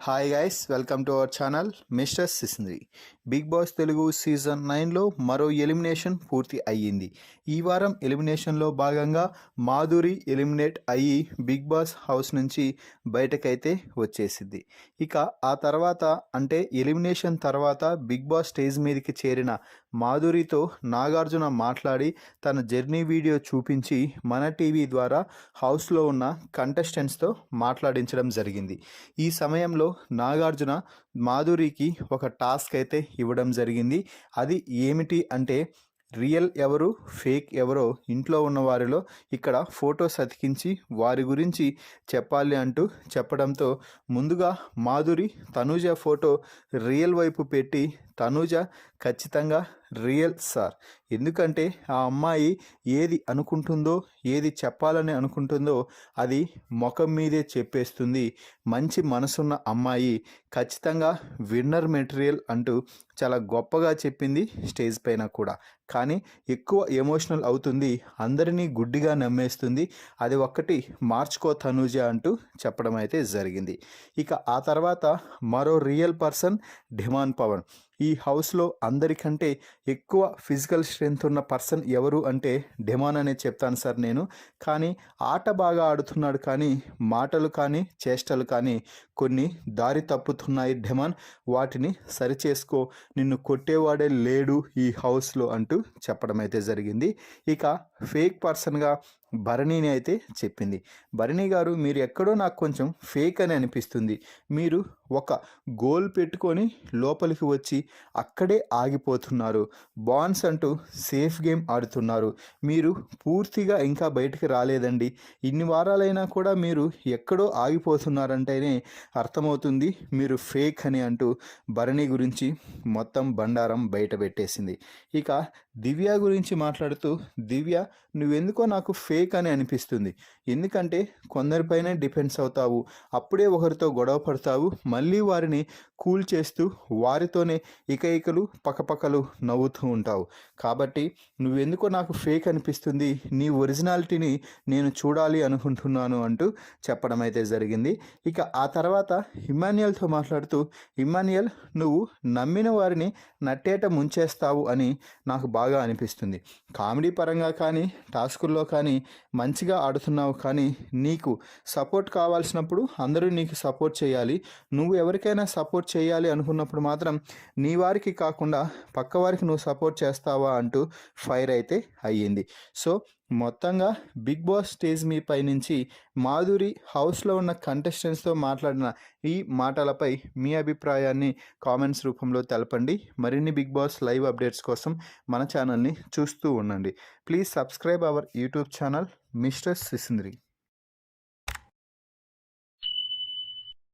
Hi guys, welcome to our channel mister Sisindri. Big Boss Telugu season 9లో మరో elimination పూర్తి అయ్యింది. ఈ వారం ఎలిమినేషన్లో భాగంగా మాధురి ఎలిమినేట్ అయ్యి బిగ్ బాస్ హౌస్ నుంచి బయటకైతే వచ్చేసింది. ఇక ఆ తర్వాత అంటే ఎలిమినేషన్ తర్వాత బిగ్ బాస్ స్టేజ్ మీదకి చేరిన మాధురితో నాగార్జున మాట్లాడి తన జర్నీ వీడియో చూపించి మన టీవీ ద్వారా హౌస్లో ఉన్న కంటెస్టెంట్స్తో మాట్లాడించడం జరిగింది. ఈ సమయంలో నాగార్జున మాధురికి ఒక టాస్క్ అయితే ఇవ్వడం జరిగింది. అది ఏమిటి అంటే రియల్ ఎవరు ఫేక్ ఎవరో ఇంట్లో ఉన్న వారిలో ఇక్కడ ఫొటోస్ అతికించి వారి గురించి చెప్పాలి అంటూ చెప్పడంతో ముందుగా మాధురి తనూజ ఫోటో రియల్ వైపు పెట్టి తనూజ ఖచ్చితంగా రియల్ సార్, ఎందుకంటే ఆ అమ్మాయి ఏది అనుకుంటుందో ఏది చెప్పాలని అనుకుంటుందో అది ముఖం మీదే చెప్పేస్తుంది. మంచి మనసున్న అమ్మాయి, ఖచ్చితంగా విన్నర్ మెటీరియల్ అంటూ చాలా గొప్పగా చెప్పింది స్టేజ్ పైన కూడా. కానీ ఎక్కువ ఎమోషనల్ అవుతుంది, అందరినీ గుడ్డిగా నమ్మేస్తుంది, అది ఒక్కటి మార్చుకో తనూజ అంటూ చెప్పడం అయితే జరిగింది. ఇక ఆ తర్వాత మరో రియల్ పర్సన్ డిమాండ్ పవన్. ఈ హౌస్లో అందరికంటే ఎక్కువ ఫిజికల్ స్ట్రెంగ్త్ ఉన్న పర్సన్ ఎవరు అంటే డిమాన్ అనే చెప్తాను సార్ నేను. కానీ ఆట బాగా ఆడుతున్నాడు, కానీ మాటలు కానీ చేష్టలు కానీ కొన్ని దారి తప్పుతున్నాయి డిమాన్, వాటిని సరిచేసుకో, నిన్ను కొట్టేవాడే లేడు ఈ హౌస్లో అంటూ చెప్పడం అయితే జరిగింది. ఇక ఫేక్ పర్సన్గా భరణిని అయితే చెప్పింది. భరణి గారు, మీరు ఎక్కడో నాకు కొంచెం ఫేక్ అని అనిపిస్తుంది. మీరు ఒక గోల్ పెట్టుకొని లోపలికి వచ్చి అక్కడే ఆగిపోతున్నారు. బాన్స్ అంటూ సేఫ్ గేమ్ ఆడుతున్నారు. మీరు పూర్తిగా ఇంకా బయటికి రాలేదండి. ఇన్ని వారాలైనా కూడా మీరు ఎక్కడో ఆగిపోతున్నారంటేనే అర్థమవుతుంది మీరు ఫేక్ అని అంటూ భరణి గురించి మొత్తం బండారం బయట పెట్టేసింది. ఇక దివ్య గురించి మాట్లాడుతూ, దివ్య నువ్వెందుకో నాకు ఫేక్ అని అనిపిస్తుంది. ఎందుకంటే కొందరిపైనే డిపెండ్స్ అవుతావు, అప్పుడే ఒకరితో గొడవ పడతావు, మళ్ళీ వారిని కూల్ చేస్తూ వారితోనే ఇకలు పక్కపక్కలు నవ్వుతూ ఉంటావు. కాబట్టి నువ్వెందుకో నాకు ఫేక్ అనిపిస్తుంది, నీ ఒరిజినాలిటీని నేను చూడాలి అనుకుంటున్నాను అంటూ చెప్పడం అయితే జరిగింది. ఇక ఆ తర్వాత ఇమాన్యుయల్తో మాట్లాడుతూ, ఇమాన్యుయల్ నువ్వు నమ్మిన వారిని నట్టేట ముంచేస్తావు అని నాకు బాగా అనిపిస్తుంది. కామెడీ పరంగా కానీ టాస్కుల్లో కానీ మంచిగా ఆడుతున్నావు, కానీ నీకు సపోర్ట్ కావాల్సినప్పుడు అందరూ నీకు సపోర్ట్ చేయాలి. నువ్వు ఎవరికైనా సపోర్ట్ చేయాలి అనుకున్నప్పుడు మాత్రం నీ వారికి కాకుండా పక్క వారికి నువ్వు సపోర్ట్ చేస్తావా అంటూ ఫైర్ అయితే అయ్యింది. సో మొత్తంగా బిగ్ బాస్ స్టేజ్ మీ పై నుంచి మాధురి హౌస్లో ఉన్న కంటెస్టెంట్స్తో మాట్లాడిన ఈ మాటలపై మీ అభిప్రాయాన్ని కామెంట్స్ రూపంలో తెలపండి. మరిన్ని బిగ్ బాస్ లైవ్ అప్డేట్స్ కోసం మన ఛానల్ని చూస్తూ ఉండండి. Please subscribe our YouTube channel mister సిసింద్రి.